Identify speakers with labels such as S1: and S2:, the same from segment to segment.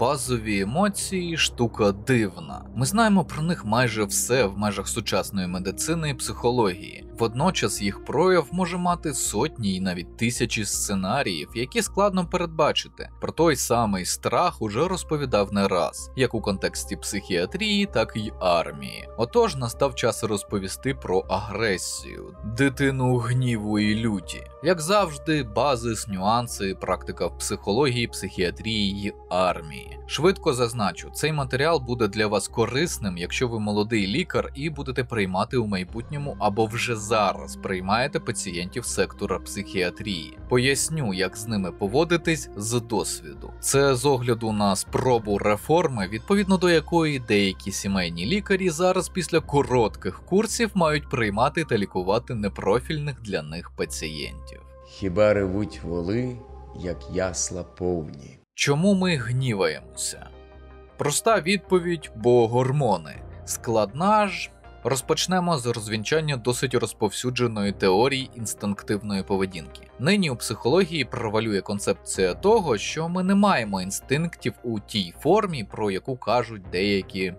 S1: Базові емоції – штука дивна. Ми знаємо про них майже все в межах сучасної медицини і психології. Водночас їх прояв може мати сотні і навіть тисячі сценаріїв, які складно передбачити. Про той самий страх уже розповідав не раз, як у контексті психіатрії, так і армії. Отож, настав час розповісти про агресію, дитину гніву і люті. Як завжди, базис, нюанси, практика в психології, психіатрії й армії. Швидко зазначу, цей матеріал буде для вас корисним, якщо ви молодий лікар і будете приймати у майбутньому або вже зараз приймаєте пацієнтів сектора психіатрії. Поясню, як з ними поводитись з досвіду. Це з огляду на спробу реформи, відповідно до якої деякі сімейні лікарі зараз після коротких курсів мають приймати та лікувати непрофільних для них пацієнтів.
S2: Хіба ревуть воли, як ясла повні?
S1: Чому ми гніваємося? Проста відповідь – бо гормони. Складна ж… Розпочнемо з розвінчання досить розповсюдженої теорії інстинктивної поведінки. Нині у психології провалює концепція того, що ми не маємо інстинктів у тій формі, про яку кажуть деякі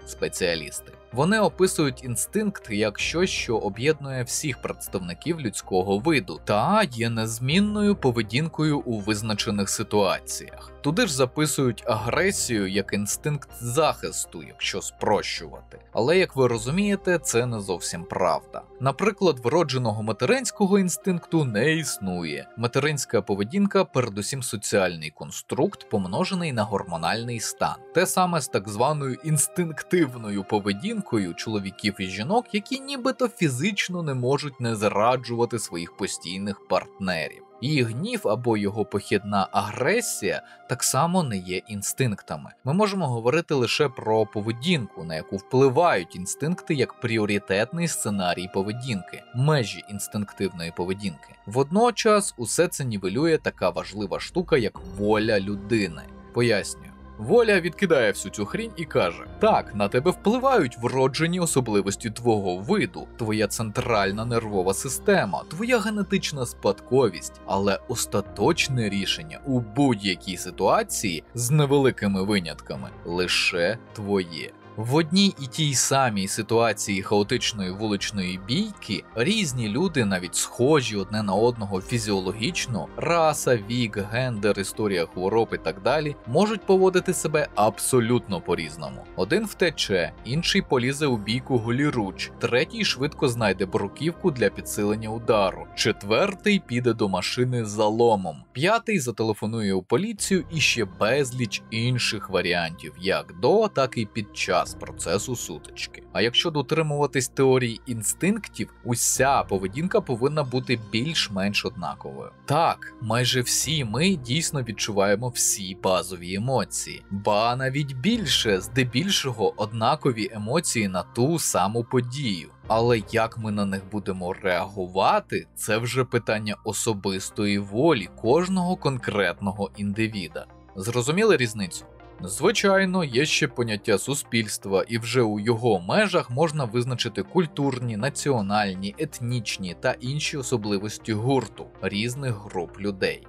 S1: спеціалісти. Вони описують інстинкт як щось, що об'єднує всіх представників людського виду та є незмінною поведінкою у визначених ситуаціях. Туди ж записують агресію як інстинкт захисту, якщо спрощувати. Але, як ви розумієте, це не зовсім правда. Наприклад, вродженого материнського інстинкту не існує. Материнська поведінка – передусім соціальний конструкт, помножений на гормональний стан. Те саме з так званою інстинктивною поведінкою чоловіків і жінок, які нібито фізично не можуть не зраджувати своїх постійних партнерів. Її гнів або його похідна агресія так само не є інстинктами. Ми можемо говорити лише про поведінку, на яку впливають інстинкти як пріоритетний сценарій поведінки, межі інстинктивної поведінки. Водночас усе це нівелює така важлива штука, як воля людини. Пояснюю. Воля відкидає всю цю хрінь і каже: так, на тебе впливають вроджені особливості твого виду, твоя центральна нервова система, твоя генетична спадковість, але остаточне рішення у будь-якій ситуації з невеликими винятками лише твоє. В одній і тій самій ситуації хаотичної вуличної бійки різні люди, навіть схожі одне на одного фізіологічно, раса, вік, гендер, історія хвороб і так далі, можуть поводити себе абсолютно по-різному. Один втече, інший полізе у бійку голіруч, третій швидко знайде бруківку для підсилення удару, четвертий піде до машини за ломом, п'ятий зателефонує у поліцію і ще безліч інших варіантів, як до, так і під час процесу сутички. А якщо дотримуватись теорії інстинктів, уся поведінка повинна бути більш-менш однаковою. Так, майже всі ми дійсно відчуваємо всі базові емоції. Ба навіть більше, здебільшого однакові емоції на ту саму подію. Але як ми на них будемо реагувати, це вже питання особистої волі кожного конкретного індивіда. Зрозуміли різницю? Звичайно, є ще поняття суспільства, і вже у його межах можна визначити культурні, національні, етнічні та інші особливості гурту різних груп людей.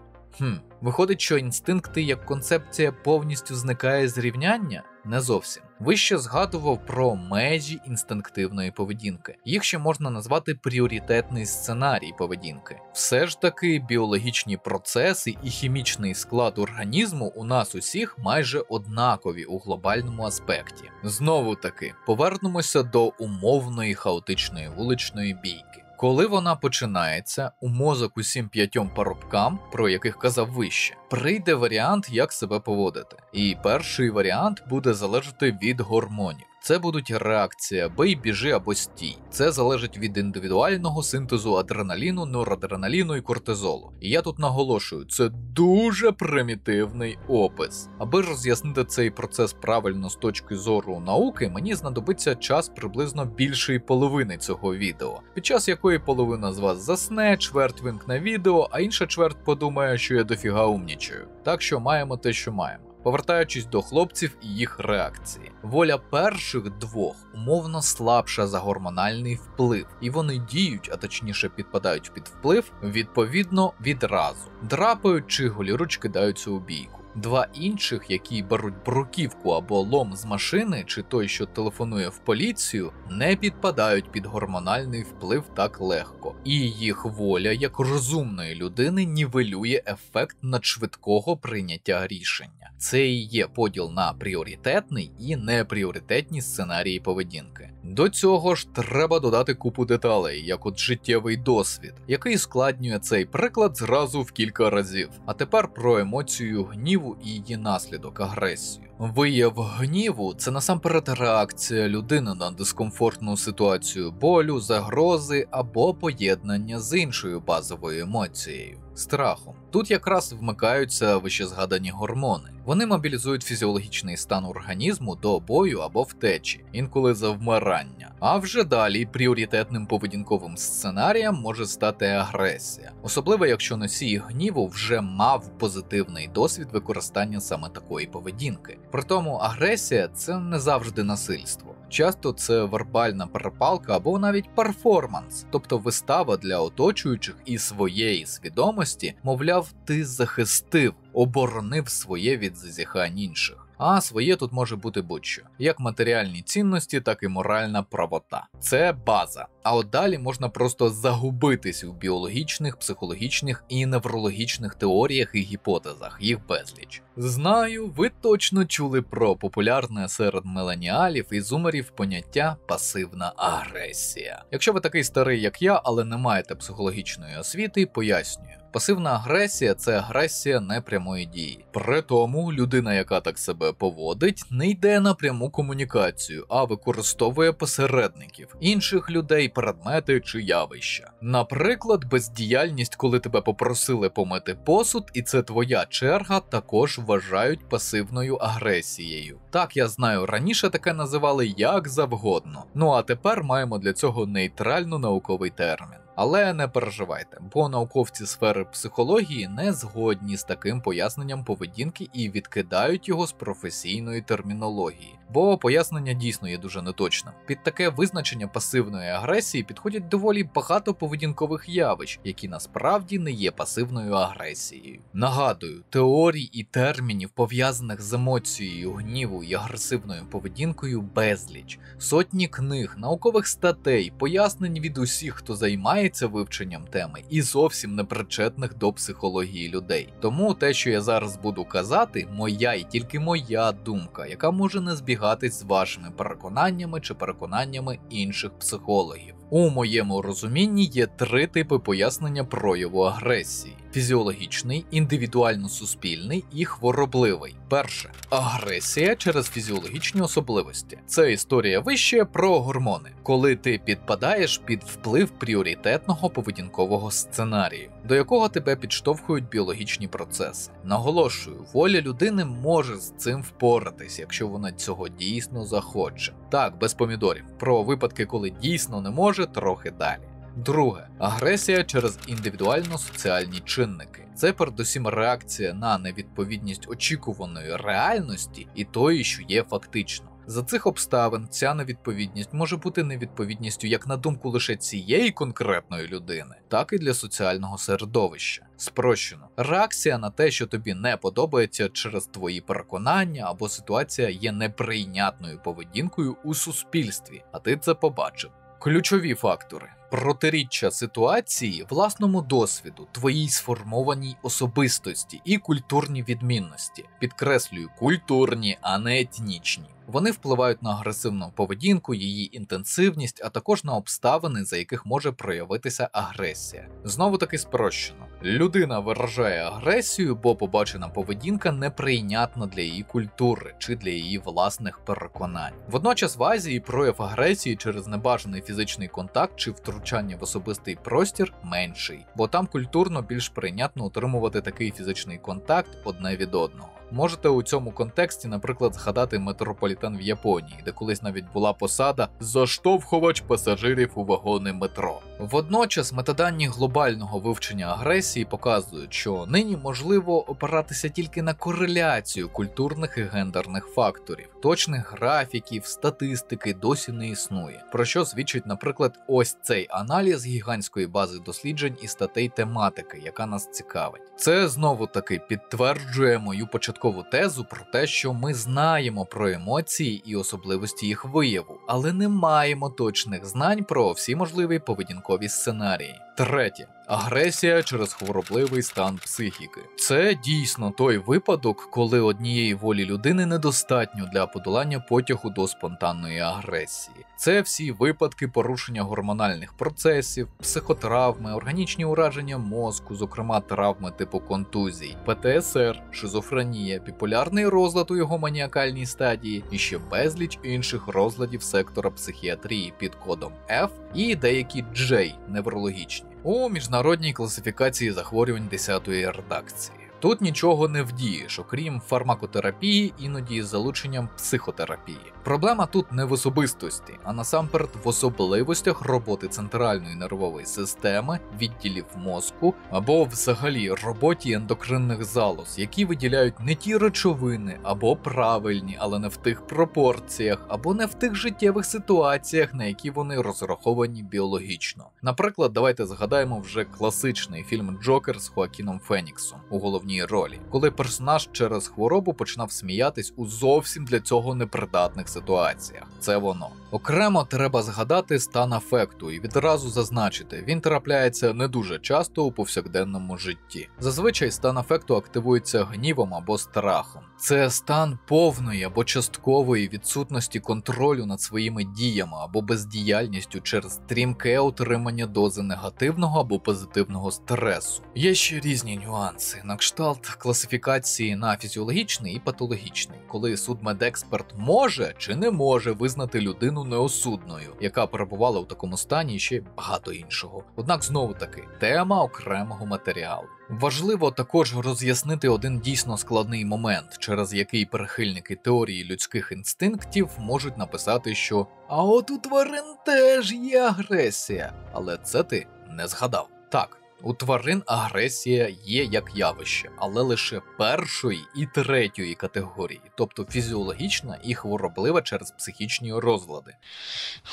S1: Виходить, що інстинкти як концепція повністю зникає з рівняння? Не зовсім. Вище згадував про межі інстинктивної поведінки. Їх ще можна назвати пріоритетний сценарій поведінки. Все ж таки біологічні процеси і хімічний склад організму у нас усіх майже однакові у глобальному аспекті. Знову таки, повернемося до умовної хаотичної вуличної бійки. Коли вона починається, у мозок усім 5 парубкам, про яких казав вище, прийде варіант, як себе поводити. І перший варіант буде залежати від гормонів. Це будуть реакція «бий, біжи або стій». Це залежить від індивідуального синтезу адреналіну, норадреналіну і кортизолу. І я тут наголошую, це дуже примітивний опис. Аби роз'яснити цей процес правильно з точки зору науки, мені знадобиться час приблизно більшої половини цього відео, під час якої половина з вас засне, чверть вимкне відео, а інша чверть подумає, що я дофіга умнічаю. Так що маємо те, що маємо. Повертаючись до хлопців і їх реакції. Воля перших двох умовно слабша за гормональний вплив, і вони діють, а точніше підпадають під вплив, відповідно відразу. Драпають чи голіруч кидаються у бійку. Два інших, які беруть бруківку або лом з машини, чи той, що телефонує в поліцію, не підпадають під гормональний вплив так легко, і їх воля як розумної людини нівелює ефект надшвидкого прийняття рішення. Це і є поділ на пріоритетний і непріоритетні сценарії поведінки. До цього ж треба додати купу деталей, як от життєвий досвід, який складнює цей приклад зразу в кілька разів. А тепер про емоцію гніву і її наслідок – агресію. Вияв гніву – це насамперед реакція людини на дискомфортну ситуацію болю, загрози або поєднання з іншою базовою емоцією – страхом. Тут якраз вмикаються вищезгадані гормони. Вони мобілізують фізіологічний стан організму до бою або втечі, інколи завмирання. А вже далі пріоритетним поведінковим сценарієм може стати агресія. Особливо, якщо носій гніву вже мав позитивний досвід використання саме такої поведінки. Притому агресія – це не завжди насильство. Часто це вербальна перепалка або навіть перформанс, тобто вистава для оточуючих і своєї свідомості, мовляв, ти захистив, оборонив своє від зазіхань інших. А своє тут може бути будь-що. Як матеріальні цінності, так і моральна правота. Це база. А от далі можна просто загубитись у біологічних, психологічних і неврологічних теоріях і гіпотезах, їх безліч. Знаю, ви точно чули про популярне серед міленіалів і зумерів поняття пасивна агресія. Якщо ви такий старий, як я, але не маєте психологічної освіти, пояснюю. Пасивна агресія – це агресія непрямої дії. При тому людина, яка так себе поводить, не йде на пряму комунікацію, а використовує посередників, інших людей, предмети чи явища. Наприклад, бездіяльність, коли тебе попросили помити посуд, і це твоя черга, також вважають пасивною агресією. Так, я знаю, раніше таке називали як завгодно. Ну а тепер маємо для цього нейтрально-науковий термін. Але не переживайте, бо науковці сфери психології не згодні з таким поясненням поведінки і відкидають його з професійної термінології, бо пояснення дійсно є дуже неточним. Під таке визначення пасивної агресії підходять доволі багато поведінкових явищ, які насправді не є пасивною агресією. Нагадую, теорій і термінів, пов'язаних з емоцією, гніву і агресивною поведінкою, безліч. Сотні книг, наукових статей, пояснень від усіх, хто займається вивченням теми і зовсім не причетних до психології людей. Тому те, що я зараз буду казати, моя і тільки моя думка, яка може не збігатись з вашими переконаннями чи переконаннями інших психологів. У моєму розумінні є три типи пояснення прояву агресії: фізіологічний, індивідуально-суспільний і хворобливий. Перше. Агресія через фізіологічні особливості. Це історія вище про гормони, коли ти підпадаєш під вплив пріоритетного поведінкового сценарію, до якого тебе підштовхують біологічні процеси. Наголошую, воля людини може з цим впоратись, якщо вона цього дійсно захоче. Так, без помідорів. Про випадки, коли дійсно не може, трохи далі. Друге. Агресія через індивідуально-соціальні чинники. Це передусім реакція на невідповідність очікуваної реальності і тої, що є фактично. За цих обставин ця невідповідність може бути невідповідністю як на думку лише цієї конкретної людини, так і для соціального середовища. Спрощено. Реакція на те, що тобі не подобається через твої переконання або ситуація є неприйнятною поведінкою у суспільстві, а ти це побачив. Ключові фактори. Протиріччя ситуації, власному досвіду, твоїй сформованій особистості і культурні відмінності. Підкреслюю, культурні, а не етнічні. Вони впливають на агресивну поведінку, її інтенсивність, а також на обставини, за яких може проявитися агресія. Знову таки спрощено. Людина виражає агресію, бо побачена поведінка неприйнятна для її культури чи для її власних переконань. Водночас в Азії прояв агресії через небажаний фізичний контакт чи втручання в особистий простір менший, бо там культурно більш прийнятно утримувати такий фізичний контакт одне від одного. Можете у цьому контексті, наприклад, згадати метрополітен в Японії, де колись навіть була посада «заштовхувач пасажирів у вагони метро». Водночас метадані глобального вивчення агресії показують, що нині можливо опиратися тільки на кореляцію культурних і гендерних факторів. Точних графіків, статистики досі не існує, про що свідчить, наприклад, ось цей аналіз гігантської бази досліджень і статей тематики, яка нас цікавить. Це знову таки підтверджує мою початкову 100% тезу про те, що ми знаємо про емоції і особливості їх вияву, але не маємо точних знань про всі можливі поведінкові сценарії. Третє. Агресія через хворобливий стан психіки. Це дійсно той випадок, коли однієї волі людини недостатньо для подолання потягу до спонтанної агресії. Це всі випадки порушення гормональних процесів, психотравми, органічні ураження мозку, зокрема травми типу контузій, ПТСР, шизофренія, біполярний розлад у його маніакальній стадії і ще безліч інших розладів сектора психіатрії під кодом F і деякі J неврологічні у міжнародній класифікації захворювань 10-ї редакції. Тут нічого не вдієш, окрім фармакотерапії, іноді з залученням психотерапії. Проблема тут не в особистості, а насамперед в особливостях роботи центральної нервової системи, відділів мозку або взагалі роботі ендокринних залоз, які виділяють не ті речовини або правильні, але не в тих пропорціях, або не в тих життєвих ситуаціях, на які вони розраховані біологічно. Наприклад, давайте згадаємо вже класичний фільм «Джокер» з Хоакіном Феніксом у головній ролі, коли персонаж через хворобу починав сміятись у зовсім для цього непридатних ситуаціях. Це воно. Окремо треба згадати стан афекту і відразу зазначити, він трапляється не дуже часто у повсякденному житті. Зазвичай стан афекту активується гнівом або страхом. Це стан повної або часткової відсутності контролю над своїми діями або бездіяльністю через стрімке отримання дози негативного або позитивного стресу. Є ще різні нюанси, на кшталт класифікації на фізіологічний і патологічний, коли судмедексперт може чи не може визнати людину неосудною, яка перебувала у такому стані і ще багато іншого. Однак знову таки, тема окремого матеріалу. Важливо також роз'яснити один дійсно складний момент, через який прихильники теорії людських інстинктів можуть написати, що «а от у тварин теж є агресія», але це ти не згадав. Так, у тварин агресія є як явище, але лише першої і третьої категорії, тобто фізіологічна і хвороблива через психічні розлади.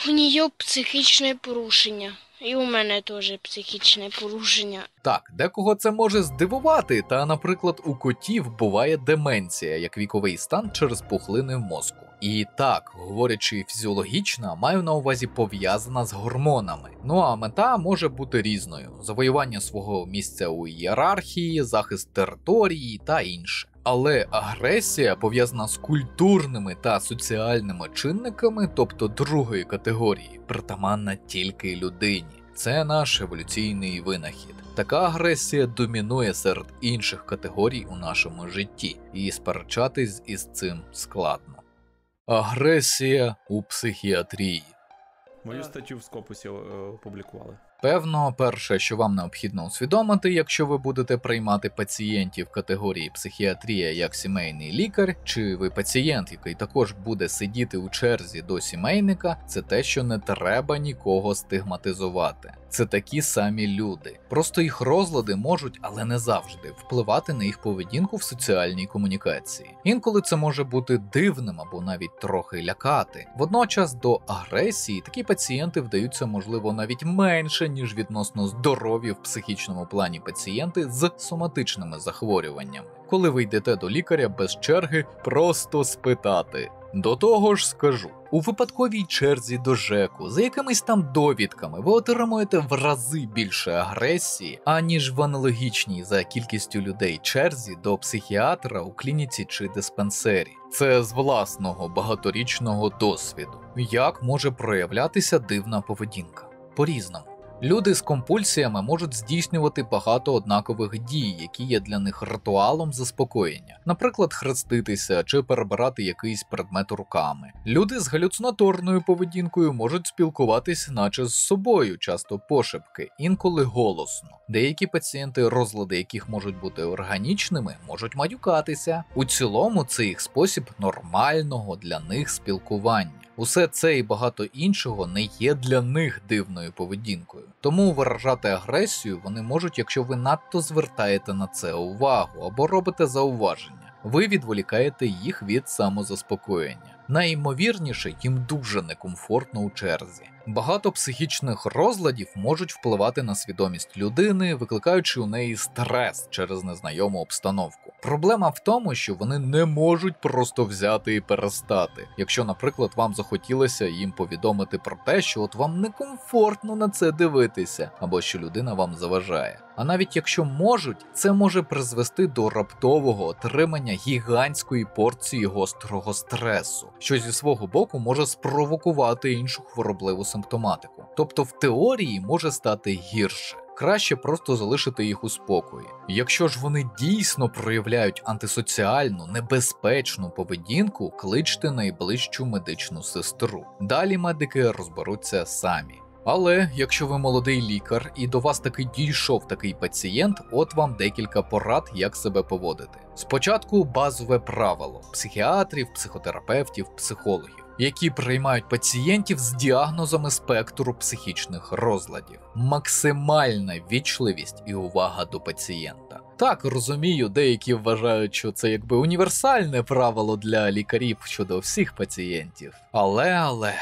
S3: У нее психічне порушення. І у мене теж психічне порушення.
S1: Так, декого це може здивувати, та, наприклад, у котів буває деменція, як віковий стан через пухлини в мозку. І так, говорячи фізіологічна, маю на увазі пов'язана з гормонами. Ну а мета може бути різною: завоювання свого місця у ієрархії, захист території та інше. Але агресія пов'язана з культурними та соціальними чинниками, тобто другої категорії, притаманна тільки людині. Це наш еволюційний винахід. Така агресія домінує серед інших категорій у нашому житті, і сперечатись із цим складно. Агресія у психіатрії.
S4: Мою статтю в Скопусі опублікували.
S1: Певно, перше, що вам необхідно усвідомити, якщо ви будете приймати пацієнтів категорії психіатрія як сімейний лікар, чи ви пацієнт, який також буде сидіти у черзі до сімейника, це те, що не треба нікого стигматизувати. Це такі самі люди. Просто їх розлади можуть, але не завжди, впливати на їх поведінку в соціальній комунікації. Інколи це може бути дивним або навіть трохи лякати. Водночас до агресії такі пацієнти вдаються, можливо, навіть менше, ніж відносно здорові в психічному плані пацієнти з соматичними захворюваннями. Коли ви йдете до лікаря без черги, просто спитати. До того ж скажу, у випадковій черзі до ЖЕКу за якимись там довідками ви отримуєте в рази більше агресії, аніж в аналогічній за кількістю людей черзі до психіатра у клініці чи диспансері. Це з власного багаторічного досвіду. Як може проявлятися дивна поведінка? По-різному. Люди з компульсіями можуть здійснювати багато однакових дій, які є для них ритуалом заспокоєння. Наприклад, хреститися чи перебирати якийсь предмет руками. Люди з галюцинаторною поведінкою можуть спілкуватись наче з собою, часто пошепки, інколи голосно. Деякі пацієнти, розлади яких можуть бути органічними, можуть матюкатися. У цілому це їх спосіб нормального для них спілкування. Усе це і багато іншого не є для них дивною поведінкою. Тому виражати агресію вони можуть, якщо ви надто звертаєте на це увагу або робите зауваження. Ви відволікаєте їх від самозаспокоєння. Найімовірніше, їм дуже некомфортно у черзі. Багато психічних розладів можуть впливати на свідомість людини, викликаючи у неї стрес через незнайому обстановку. Проблема в тому, що вони не можуть просто взяти і перестати. Якщо, наприклад, вам захотілося їм повідомити про те, що от вам некомфортно на це дивитися, або що людина вам заважає. А навіть якщо можуть, це може призвести до раптового отримання гігантської порції гострого стресу, що зі свого боку може спровокувати іншу хворобливу симптоматику. Тобто в теорії може стати гірше. Краще просто залишити їх у спокої. Якщо ж вони дійсно проявляють антисоціальну, небезпечну поведінку, кличте найближчу медичну сестру. Далі медики розберуться самі. Але якщо ви молодий лікар і до вас таки дійшов такий пацієнт, от вам декілька порад, як себе поводити. Спочатку базове правило психіатрів, психотерапевтів, психологів, які приймають пацієнтів з діагнозами спектру психічних розладів. Максимальна ввічливість і увага до пацієнта. Так, розумію, деякі вважають, що це якби універсальне правило для лікарів щодо всіх пацієнтів. Але...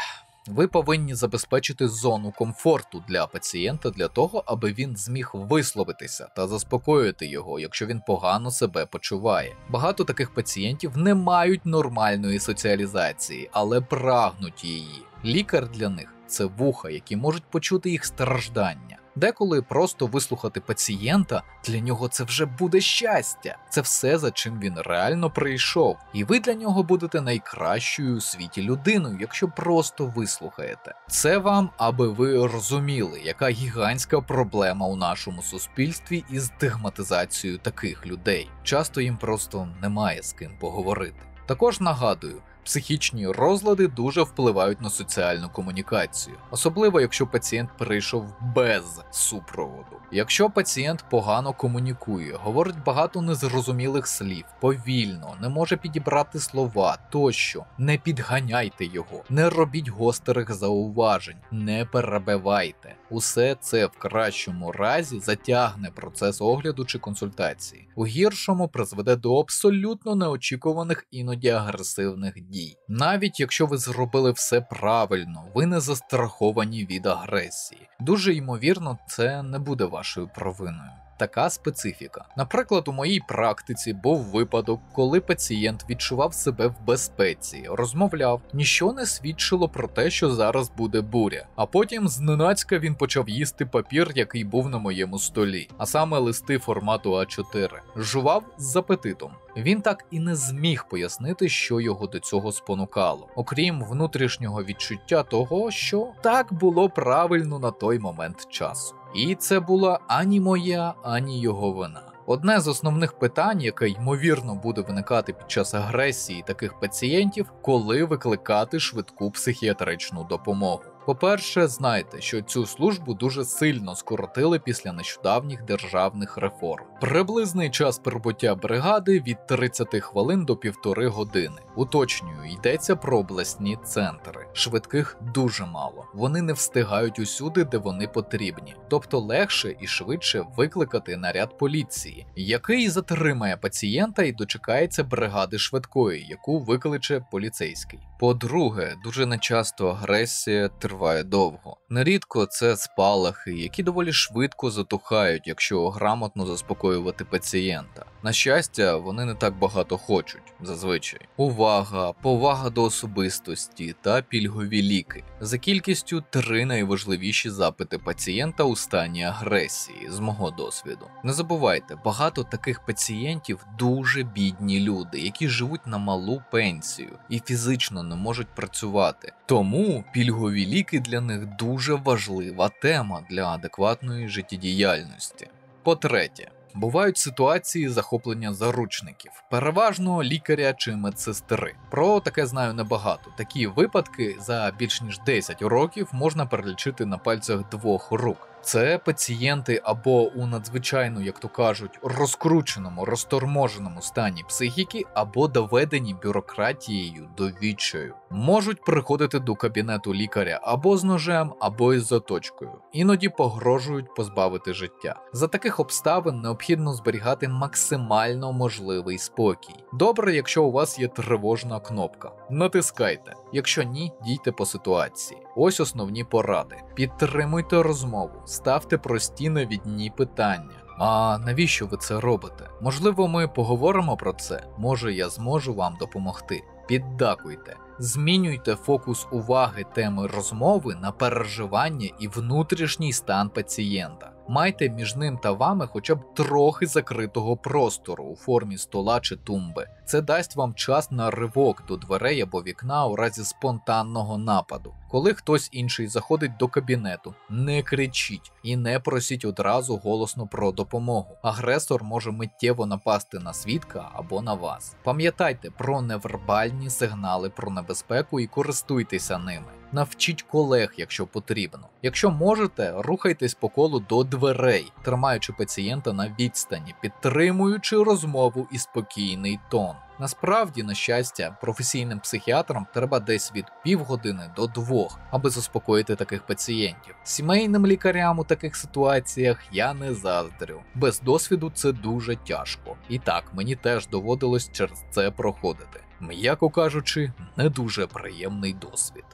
S1: Ви повинні забезпечити зону комфорту для пацієнта для того, аби він зміг висловитися та заспокоїти його, якщо він погано себе почуває. Багато таких пацієнтів не мають нормальної соціалізації, але прагнуть її. Лікар для них – це вуха, які можуть почути їх страждання. Деколи просто вислухати пацієнта, для нього це вже буде щастя. Це все, за чим він реально прийшов. І ви для нього будете найкращою у світі людиною, якщо просто вислухаєте. Це вам, аби ви розуміли, яка гігантська проблема у нашому суспільстві із стигматизацією таких людей. Часто їм просто немає з ким поговорити. Також нагадую, психічні розлади дуже впливають на соціальну комунікацію, особливо якщо пацієнт прийшов без супроводу. Якщо пацієнт погано комунікує, говорить багато незрозумілих слів, повільно, не може підібрати слова тощо, не підганяйте його, не робіть гострих зауважень, не перебивайте. Усе це в кращому разі затягне процес огляду чи консультації. У гіршому призведе до абсолютно неочікуваних, іноді агресивних дій. Навіть якщо ви зробили все правильно, ви не застраховані від агресії. Дуже ймовірно, це не буде вашою провиною. Така специфіка. Наприклад, у моїй практиці був випадок, коли пацієнт відчував себе в безпеці, розмовляв, ніщо не свідчило про те, що зараз буде буря. А потім зненацька він почав їсти папір, який був на моєму столі, а саме листи формату А4. Жував з апетитом. Він так і не зміг пояснити, що його до цього спонукало, окрім внутрішнього відчуття того, що так було правильно на той момент часу. І це була ані моя, ані його вина. Одне з основних питань, яке ймовірно буде виникати під час агресії таких пацієнтів, коли викликати швидку психіатричну допомогу. По-перше, знайте, що цю службу дуже сильно скоротили після нещодавніх державних реформ. Приблизний час прибуття бригади від 30 хвилин до 1,5 години. Уточнюю, йдеться про обласні центри. Швидких дуже мало. Вони не встигають усюди, де вони потрібні. Тобто легше і швидше викликати наряд поліції, який затримає пацієнта і дочекається бригади швидкої, яку викличе поліцейський. По-друге, дуже нечасто агресія триває довго. Нерідко це спалахи, які доволі швидко затухають, якщо грамотно заспокоювати пацієнта. На щастя, вони не так багато хочуть, зазвичай. Увага, повага до особистості та пільгові ліки. За кількістю 3 найважливіші запити пацієнта у стані агресії, з мого досвіду. Не забувайте, багато таких пацієнтів дуже бідні люди, які живуть на малу пенсію і фізично не можуть працювати. Тому пільгові ліки для них дуже важлива тема для адекватної життєдіяльності. По-третє, бувають ситуації захоплення заручників, переважно лікаря чи медсестри. Про таке знаю небагато. Такі випадки за більш ніж 10 років можна перелічити на пальцях 2 рук. Це пацієнти або у надзвичайно, як то кажуть, розкрученому, розторможеному стані психіки, або доведені бюрократією до відчаю. Можуть приходити до кабінету лікаря або з ножем, або із заточкою. Іноді погрожують позбавити життя. За таких обставин необхідно зберігати максимально можливий спокій. Добре, якщо у вас є тривожна кнопка. Натискайте. Якщо ні, дійте по ситуації. Ось основні поради. Підтримуйте розмову. Ставте прості навідні питання. А навіщо ви це робите? Можливо, ми поговоримо про це, може я зможу вам допомогти. Піддакуйте. Змінюйте фокус уваги теми розмови на переживання і внутрішній стан пацієнта. Майте між ним та вами хоча б трохи закритого простору у формі стола чи тумби. Це дасть вам час на ривок до дверей або вікна у разі спонтанного нападу. Коли хтось інший заходить до кабінету, не кричіть і не просіть одразу голосно про допомогу. Агресор може миттєво напасти на свідка або на вас. Пам'ятайте про невербальні сигнали про небезпеку і користуйтеся ними. Навчіть колег, якщо потрібно. Якщо можете, рухайтесь по колу до дверей, тримаючи пацієнта на відстані, підтримуючи розмову і спокійний тон. Насправді, на щастя, професійним психіатрам треба десь від півгодини до 2, аби заспокоїти таких пацієнтів. Сімейним лікарям у таких ситуаціях я не заздрю. Без досвіду це дуже тяжко. І так, мені теж доводилось через це проходити. М'яко кажучи, не дуже приємний досвід.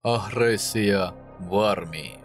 S1: Агресія в армії.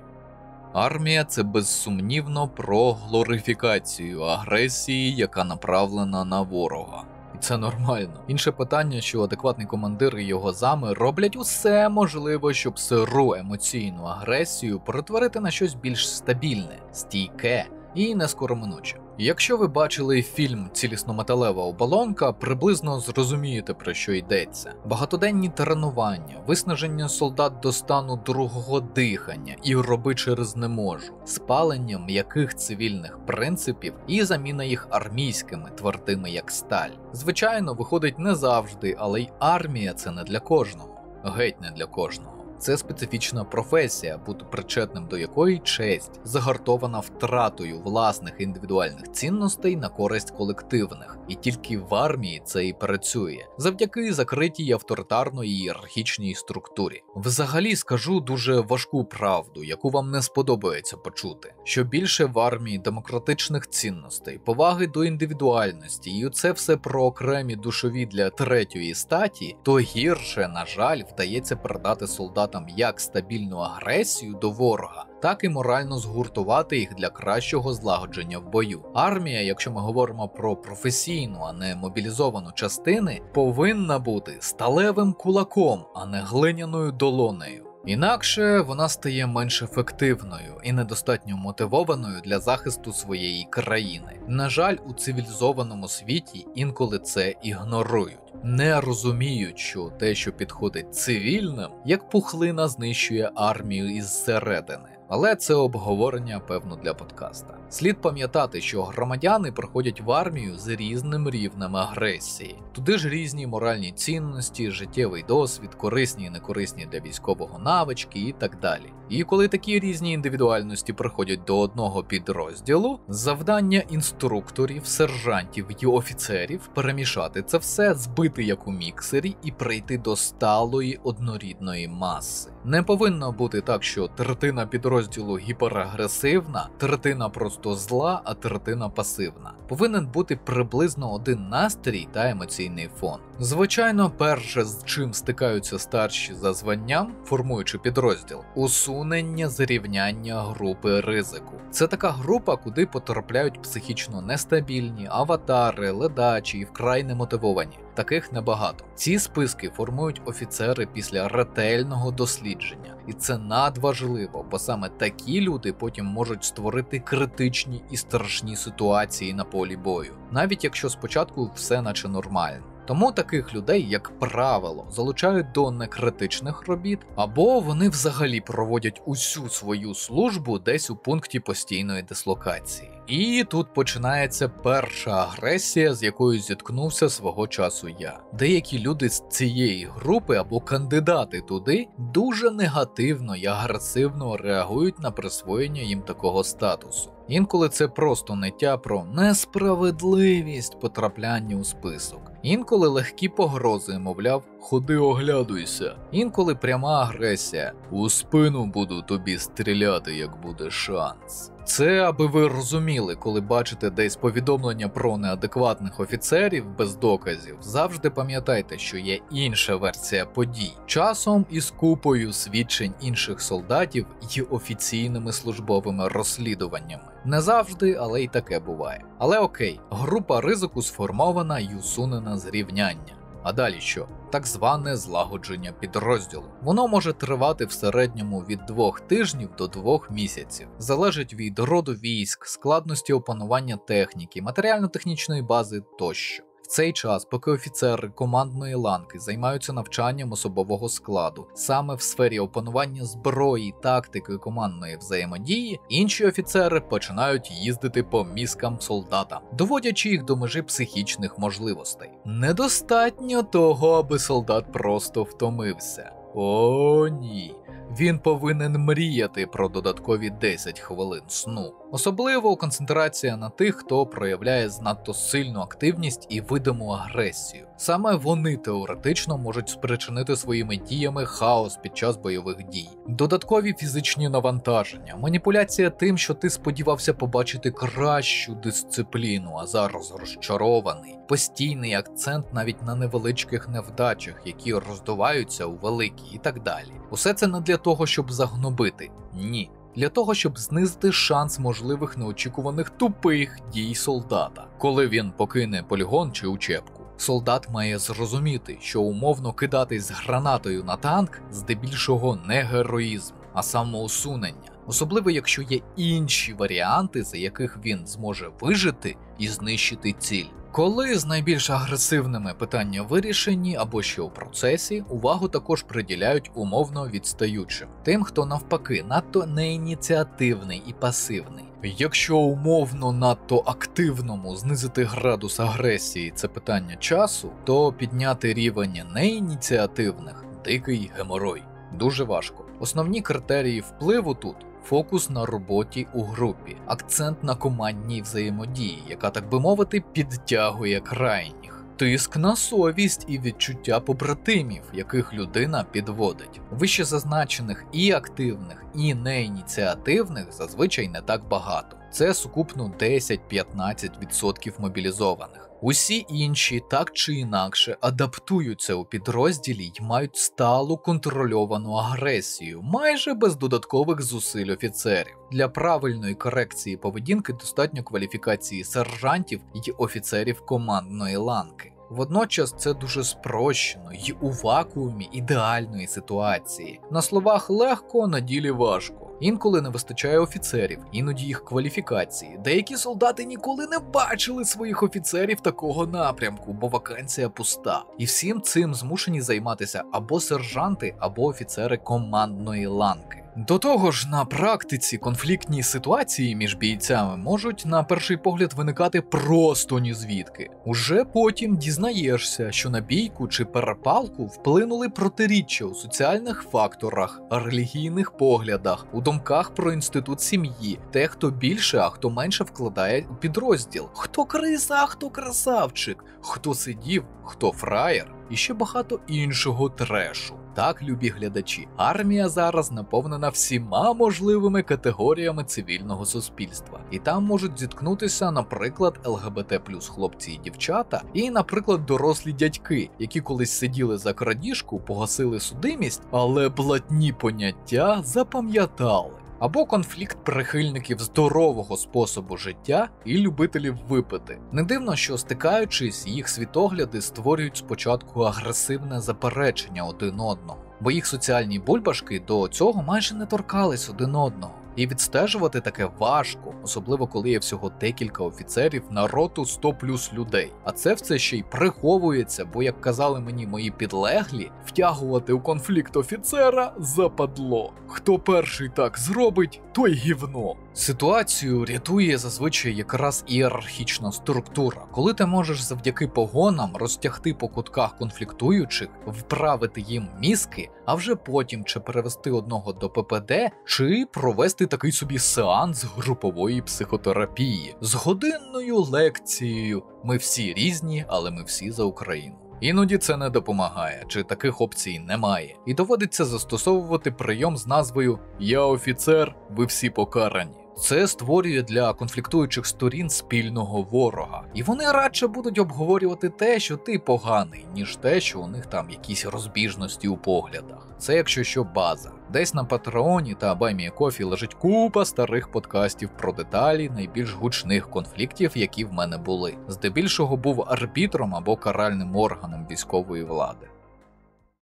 S1: Армія – це безсумнівно про глорифікацію агресії, яка направлена на ворога. І це нормально. Інше питання, що адекватний командир і його зами роблять усе можливе, щоб сиру емоційну агресію перетворити на щось більш стабільне, стійке і нескороминуче. Якщо ви бачили фільм «Цілісно-металева оболонка», приблизно зрозумієте, про що йдеться. Багатоденні тренування, виснаження солдат до стану другого дихання і роби через не можу, спалення м'яких цивільних принципів і заміна їх армійськими, твердими як сталь. Звичайно, виходить не завжди, але й армія – це не для кожного. Геть не для кожного. Це специфічна професія, бути причетним до якої честь, загартована втратою власних індивідуальних цінностей на користь колективних. І тільки в армії це і працює, завдяки закритій авторитарної ієрархічній структурі. Взагалі скажу дуже важку правду, яку вам не сподобається почути. Що більше в армії демократичних цінностей, поваги до індивідуальності, і це все про окремі душові для третьої статі, то гірше, на жаль, вдається передати солдатам як стабільну агресію до ворога, так і морально згуртувати їх для кращого злагодження в бою. Армія, якщо ми говоримо про професійну, а не мобілізовану частини, повинна бути сталевим кулаком, а не глиняною долонею. Інакше вона стає менш ефективною і недостатньо мотивованою для захисту своєї країни. На жаль, у цивілізованому світі інколи це ігнорують. Не розуміють, що те, що підходить цивільним, як пухлина знищує армію із середини. Але це обговорення, певно, для подкаста. Слід пам'ятати, що громадяни приходять в армію з різним рівнем агресії. Туди ж різні моральні цінності, життєвий досвід, корисні і некорисні для військового навички і так далі. І коли такі різні індивідуальності приходять до одного підрозділу, завдання інструкторів, сержантів і офіцерів перемішати це все, збити як у міксері і прийти до сталої однорідної маси. Не повинно бути так, що третина підрозділу гіперагресивна, третина просто зла, а третина пасивна. Повинен бути приблизно один настрій та емоційний фон. Звичайно, перше, з чим стикаються старші за званням, формуючи підрозділ – усунення зрівняння групи ризику. Це така група, куди потрапляють психічно нестабільні, аватари, ледачі і вкрай немотивовані. Таких небагато. Ці списки формують офіцери після ретельного дослідження. І це надважливо, бо саме такі люди потім можуть створити критичні і страшні ситуації на полі бою, навіть якщо спочатку все наче нормально. Тому таких людей, як правило, залучають до некритичних робіт, або вони взагалі проводять усю свою службу десь у пункті постійної дислокації. І тут починається перша агресія, з якою зіткнувся свого часу я. Деякі люди з цієї групи або кандидати туди дуже негативно і агресивно реагують на присвоєння їм такого статусу. Інколи це просто ниття про несправедливість потрапляння у список. Інколи легкі погрози, мовляв, ходи оглядуйся. Інколи пряма агресія, у спину буду тобі стріляти, як буде шанс. Це аби ви розуміли, коли бачите десь повідомлення про неадекватних офіцерів без доказів, завжди пам'ятайте, що є інша версія подій. Часом із купою свідчень інших солдатів і офіційними службовими розслідуваннями. Не завжди, але й таке буває. Але окей, група ризику сформована й усунена з рівняння. А далі що? Так зване злагодження підрозділу. Воно може тривати в середньому від 2 тижнів до 2 місяців. Залежить від роду військ, складності опанування техніки, матеріально-технічної бази тощо. В цей час, поки офіцери командної ланки займаються навчанням особового складу, саме в сфері опанування зброї, тактики командної взаємодії, інші офіцери починають їздити по мізкам солдата, доводячи їх до межі психічних можливостей. Недостатньо того, аби солдат просто втомився. О, ні. Він повинен мріяти про додаткові 10 хвилин сну. Особливо концентрація на тих, хто проявляє занадто сильну активність і видиму агресію. Саме вони теоретично можуть спричинити своїми діями хаос під час бойових дій. Додаткові фізичні навантаження, маніпуляція тим, що ти сподівався побачити кращу дисципліну, а зараз розчарований. Постійний акцент навіть на невеличких невдачах, які роздуваються у великі і так далі. Усе це не для того, щоб загнобити. Ні. Для того, щоб знизити шанс можливих неочікуваних тупих дій солдата. Коли він покине полігон чи учебку, солдат має зрозуміти, що умовно кидатись з гранатою на танк здебільшого не героїзм, а самоусунення. Особливо, якщо є інші варіанти, за яких він зможе вижити і знищити ціль. Коли з найбільш агресивними питання вирішені або ще у процесі, увагу також приділяють умовно відстаючим. Тим, хто навпаки надто неініціативний і пасивний. Якщо умовно надто активному знизити градус агресії – це питання часу, то підняти рівень неініціативних – дикий геморой. Дуже важко. Основні критерії впливу тут – фокус на роботі у групі, акцент на командній взаємодії, яка, так би мовити, підтягує крайніх, тиск на совість і відчуття побратимів, яких людина підводить. Вище зазначених і активних, і неініціативних зазвичай не так багато. Це сукупно 10-15% мобілізованих. Усі інші так чи інакше адаптуються у підрозділі й мають сталу контрольовану агресію, майже без додаткових зусиль офіцерів. Для правильної корекції поведінки достатньо кваліфікації сержантів й офіцерів командної ланки. Водночас це дуже спрощено й у вакуумі ідеальної ситуації. На словах легко, на ділі важко. Інколи не вистачає офіцерів, іноді їх кваліфікації. Деякі солдати ніколи не бачили своїх офіцерів такого напрямку, бо вакансія пуста. І всім цим змушені займатися або сержанти, або офіцери командної ланки. До того ж, на практиці конфліктні ситуації між бійцями можуть на перший погляд виникати просто нізвідки. Уже потім дізнаєшся, що на бійку чи перепалку вплинули протиріччя у соціальних факторах, релігійних поглядах, у думках про інститут сім'ї, те, хто більше, а хто менше вкладає у підрозділ, хто криса, а хто красавчик, хто сидів, хто фраєр і ще багато іншого трешу. Так, любі глядачі, армія зараз наповнена всіма можливими категоріями цивільного суспільства. І там можуть зіткнутися, наприклад, ЛГБТ плюс хлопці і дівчата, і, наприклад, дорослі дядьки, які колись сиділи за крадіжку, погасили судимість, але блатні поняття запам'ятали. Або конфлікт прихильників здорового способу життя і любителів випити. Не дивно, що стикаючись, їх світогляди створюють спочатку агресивне заперечення один одного, бо їх соціальні бульбашки до цього майже не торкались один одного. І відстежувати таке важко, особливо коли є всього декілька офіцерів на роту 100 плюс людей. А це все ще й приховується, бо, як казали мені мої підлеглі, втягувати у конфлікт офіцера западло. Хто перший так зробить, той гівно. Ситуацію рятує зазвичай якраз ієрархічна структура, коли ти можеш завдяки погонам розтягти по кутках конфліктуючих, вправити їм мізки, а вже потім чи перевести одного до ППД, чи провести такий собі сеанс групової психотерапії з годинною лекцією «Ми всі різні, але ми всі за Україну». Іноді це не допомагає, чи таких опцій немає, і доводиться застосовувати прийом з назвою «Я офіцер, ви всі покарані». Це створює для конфліктуючих сторін спільного ворога, і вони радше будуть обговорювати те, що ти поганий, ніж те, що у них там якісь розбіжності у поглядах. Це якщо що база. Десь на Патреоні та BuyMeACoffee лежить купа старих подкастів про деталі найбільш гучних конфліктів, які в мене були. Здебільшого був арбітром або каральним органом військової влади.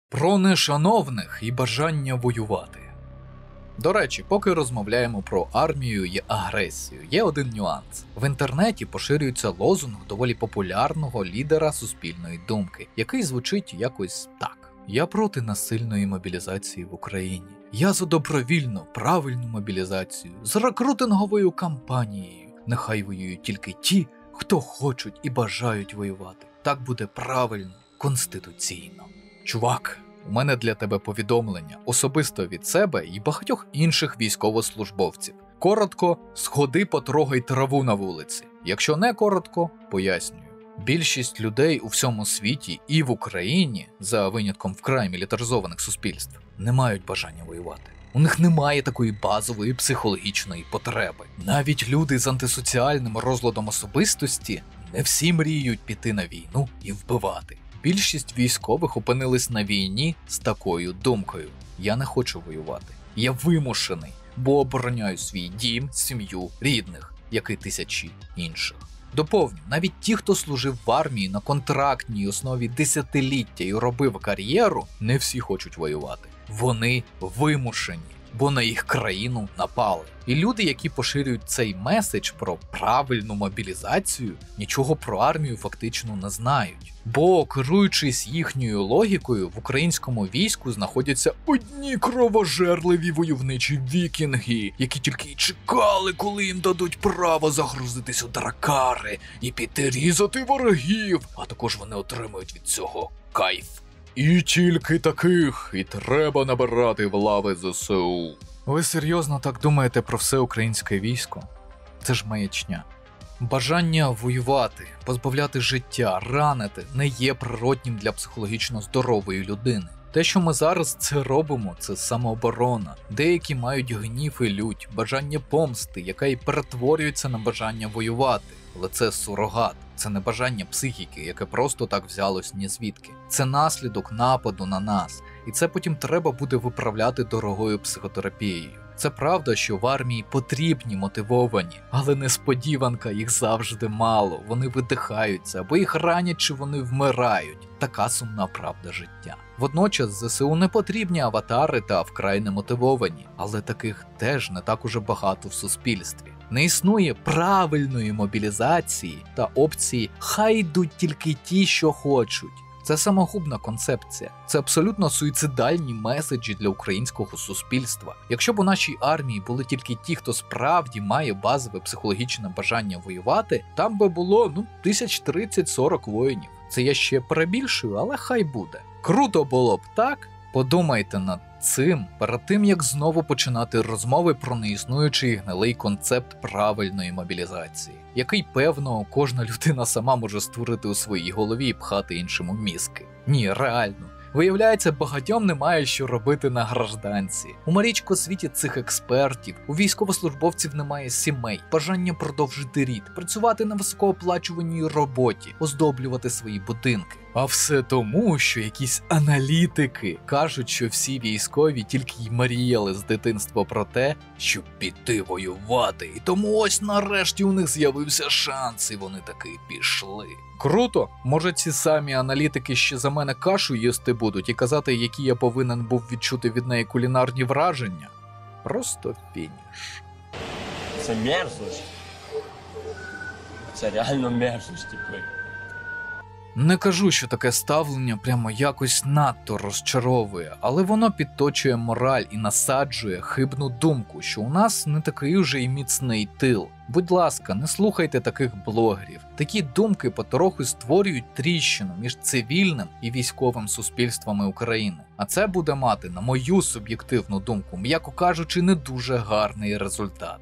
S1: Про нешановних і бажання воювати. До речі, поки розмовляємо про армію і агресію, є один нюанс. В інтернеті поширюється лозунг доволі популярного лідера суспільної думки, який звучить якось так. Я проти насильної мобілізації в Україні. Я за добровільну, правильну мобілізацію, з рекрутинговою кампанією. Нехай воюють тільки ті, хто хочуть і бажають воювати. Так буде правильно, конституційно. Чувак, у мене для тебе повідомлення особисто від себе і багатьох інших військовослужбовців. Коротко, сходи потрогай траву на вулиці. Якщо не коротко, пояснюю. Більшість людей у всьому світі і в Україні, за винятком вкрай мілітаризованих суспільств, не мають бажання воювати. У них немає такої базової психологічної потреби. Навіть люди з антисоціальним розладом особистості не всі мріють піти на війну і вбивати. Більшість військових опинились на війні з такою думкою. Я не хочу воювати. Я вимушений, бо обороняю свій дім, сім'ю, рідних, як і тисячі інших. Доповню, навіть ті, хто служив в армії на контрактній основі десятиліття і робив кар'єру, не всі хочуть воювати. Вони вимушені, бо на їх країну напали. І люди, які поширюють цей меседж про правильну мобілізацію, нічого про армію фактично не знають. Бо, керуючись їхньою логікою, в українському війську знаходяться одні кровожерливі войовничі вікінги, які тільки й чекали, коли їм дадуть право загрузитись у дракари і піти різати ворогів, а також вони отримують від цього кайф. І тільки таких і треба набирати в лави ЗСУ. Ви серйозно так думаєте про все українське військо? Це ж маячня. Бажання воювати, позбавляти життя, ранити не є природнім для психологічно здорової людини. Те, що ми зараз це робимо, це самооборона. Деякі мають гнів і лють, бажання помсти, яка і перетворюється на бажання воювати. Але це сурогат, це не бажання психіки, яке просто так взялось ні звідки. Це наслідок нападу на нас, і це потім треба буде виправляти дорогою психотерапією. Це правда, що в армії потрібні мотивовані, але несподіванка, їх завжди мало, вони видихаються, або їх ранять, чи вони вмирають. Така сумна правда життя. Водночас ЗСУ не потрібні аватари та вкрай немотивовані, але таких теж не так уже багато в суспільстві. Не існує правильної мобілізації та опції «хай йдуть тільки ті, що хочуть». Це самогубна концепція. Це абсолютно суїцидальні меседжі для українського суспільства. Якщо б у нашій армії були тільки ті, хто справді має базове психологічне бажання воювати, там би було, 1030-40 воїнів. Це я ще перебільшую, але хай буде. Круто було б так? Подумайте над цим перед тим, як знову починати розмови про неіснуючий гнилий концепт правильної мобілізації, який, певно, кожна людина сама може створити у своїй голові і пхати іншому мізки. Ні, реально. Виявляється, багатьом немає що робити на гражданці. У Марічко світі цих експертів, у військовослужбовців немає сімей, бажання продовжити рід, працювати на високооплачуваній роботі, оздоблювати свої будинки. А все тому, що якісь аналітики кажуть, що всі військові тільки й мріяли з дитинства про те, щоб піти воювати, і тому ось нарешті у них з'явився шанс, і вони таки пішли. Круто! Може ці самі аналітики ще за мене кашу їсти будуть і казати, які я повинен був відчути від неї кулінарні враження? Просто фініш.
S5: Це мерзость. Це реально мерзость, типу.
S1: Не кажу, що таке ставлення прямо якось надто розчаровує, але воно підточує мораль і насаджує хибну думку, що у нас не такий уже й міцний тил. Будь ласка, не слухайте таких блогерів. Такі думки потроху створюють тріщину між цивільним і військовим суспільствами України. А це буде мати, на мою суб'єктивну думку, м'яко кажучи, не дуже гарний результат.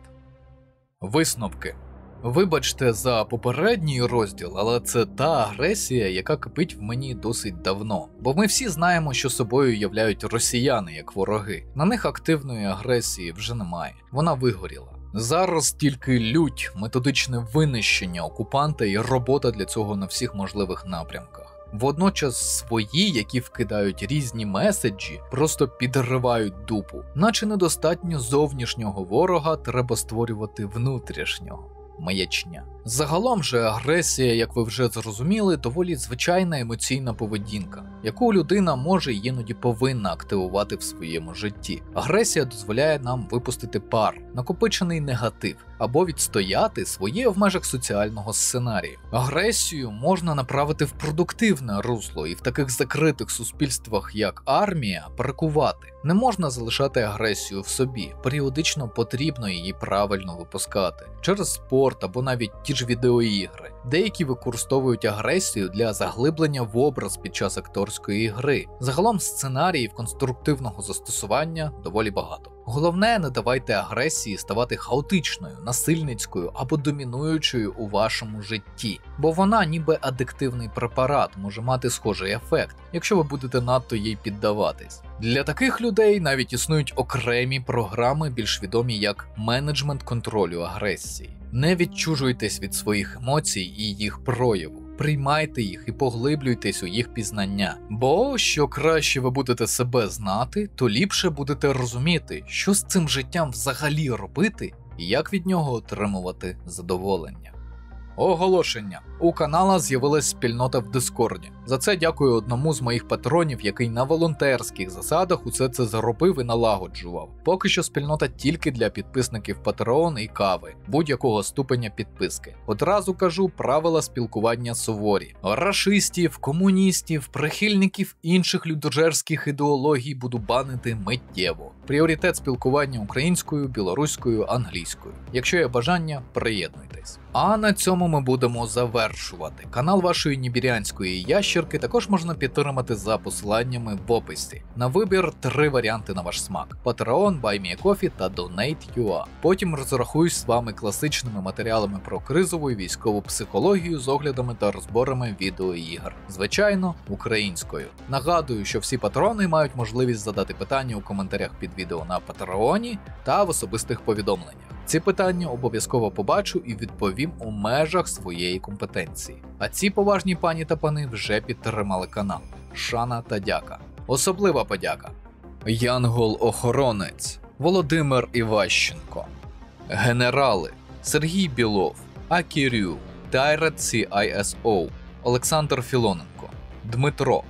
S1: Висновки. Вибачте за попередній розділ, але це та агресія, яка кипить в мені досить давно. Бо ми всі знаємо, що собою являють росіяни як вороги. На них активної агресії вже немає. Вона вигоріла. Зараз тільки лють, методичне винищення окупанта і робота для цього на всіх можливих напрямках. Водночас свої, які вкидають різні меседжі, просто підривають дупу. Наче недостатньо зовнішнього ворога, треба створювати внутрішнього. Маячня. Загалом же агресія, як ви вже зрозуміли, доволі звичайна емоційна поведінка, яку людина може і іноді повинна активувати в своєму житті. Агресія дозволяє нам випустити пар, накопичений негатив, або відстояти своє в межах соціального сценарію. Агресію можна направити в продуктивне русло і в таких закритих суспільствах, як армія, перекувати. Не можна залишати агресію в собі, періодично потрібно її правильно випускати. Через спорт або навіть ті ж відеоігри. Деякі використовують агресію для заглиблення в образ під час акторської гри. Загалом сценаріїв конструктивного застосування доволі багато. Головне, не давайте агресії ставати хаотичною, насильницькою або домінуючою у вашому житті, бо вона, ніби адиктивний препарат, може мати схожий ефект, якщо ви будете надто їй піддаватись. Для таких людей навіть існують окремі програми, більш відомі як менеджмент контролю агресії. Не відчужуйтесь від своїх емоцій і їх прояву. Приймайте їх і поглиблюйтесь у їх пізнання. Бо що краще ви будете себе знати, то ліпше будете розуміти, що з цим життям взагалі робити і як від нього отримувати задоволення. Оголошення. У канала з'явилась спільнота в Дискорді. За це дякую одному з моїх патронів, який на волонтерських засадах усе це заробив і налагоджував. Поки що спільнота тільки для підписників Patreon і кави, будь-якого ступеня підписки. Одразу кажу, правила спілкування суворі. Рашистів, комуністів, прихильників інших людожерських ідеологій буду банити миттєво. Пріоритет спілкування українською, білоруською, англійською. Якщо є бажання, приєднуйтесь. А на цьому ми будемо завершувати. Канал вашої нібірянської ящерки також можна підтримати за посиланнями в описі. На вибір 3 варіанти на ваш смак: Patreon, BuyMeACoffee та Donate.ua. Потім розрахуюсь з вами класичними матеріалами про кризову і військову психологію з оглядами та розборами відеоігр. Звичайно, українською. Нагадую, що всі патрони мають можливість задати питання у коментарях під відео на Патреоні та в особистих повідомленнях. Ці питання обов'язково побачу і відповім у межах своєї компетенції. А ці поважні пані та пани вже підтримали канал. Шана та дяка. Особлива подяка. Янгол-охоронець Володимир Іващенко. Генерали Сергій Білов, Акірю, Тайрет CISO, Олександр Філоненко, Дмитро,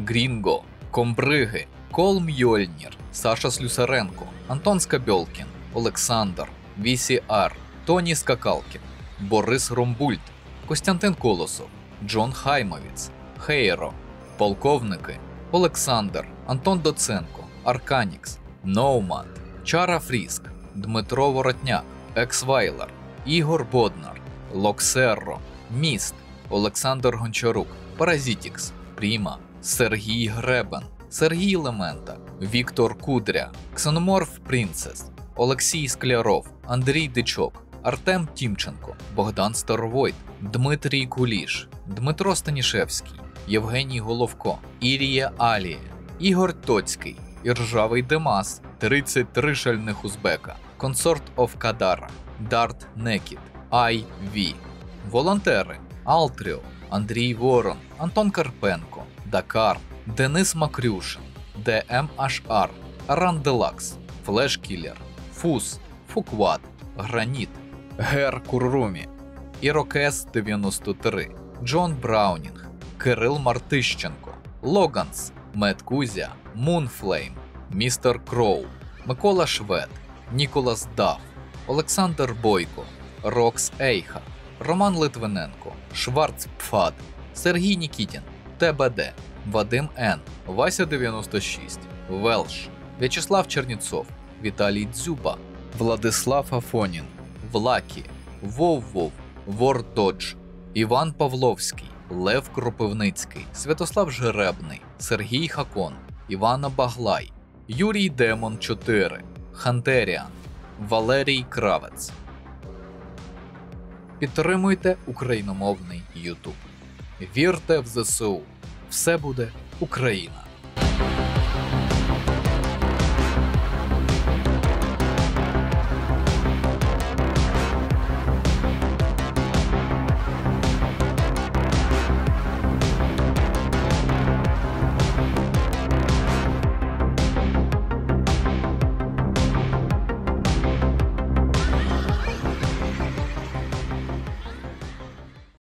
S1: Грінго, Комбриги, Кол Мьольнір, Саша Слюсаренко, Антон Скабьолкін, Олександр, VCR, Тоні Скакалкін, Борис Ромбульт, Костянтин Колосов, Джон Хаймовіц, Хейро, Полковники, Олександр, Антон Доценко, Арканікс, Ноуманд, Чара Фріск, Дмитро Воротняк, Ексвайлер, Ігор Боднар, Локсерро, Міст, Олександр Гончарук, Паразітікс, Пріма, Сергій Гребен, Сергій Лемента, Віктор Кудря, Ксеноморф Принцес, Олексій Скляров, Андрій Дичок, Артем Тімченко, Богдан Старовойт, Дмитрій Куліш, Дмитро Станішевський, Євгеній Головко, Ірія Алія, Ігор Тоцький, Іржавий Демас, 33 шальних узбека, Консорт оф Кадара, Дарт Некіт, Ай-Ві. Волонтери: Алтріо, Андрій Ворон, Антон Карпенко, Дакар, Денис Макрюшин, ДМHR, Аран Делакс, Флешкілер, Фус, Фукват, Граніт, Гер Куррумі, Ірокез 93, Джон Браунінг, Кирил Мартищенко, Логанс, Мед Кузя, Мунфлейм, Містер Кроу, Микола Швед, Ніколас Даф, Олександр Бойко, Рокс Ейха, Роман Литвиненко, Шварц Пфад, Сергій Нікітін, ТБД, Вадим Н, Вася 96, Велш, В'ячеслав Черніцов, Віталій Дзюба, Владислав Афонін, Влакі, Вов-Вов, Вордодж, Іван Павловський, Лев Кропивницький, Святослав Жеребний, Сергій Хакон, Івана Баглай, Юрій Демон 4, Хантеріан, Валерій Кравець. Підтримуйте україномовний YouTube. Вірте в ЗСУ. Все буде Україна!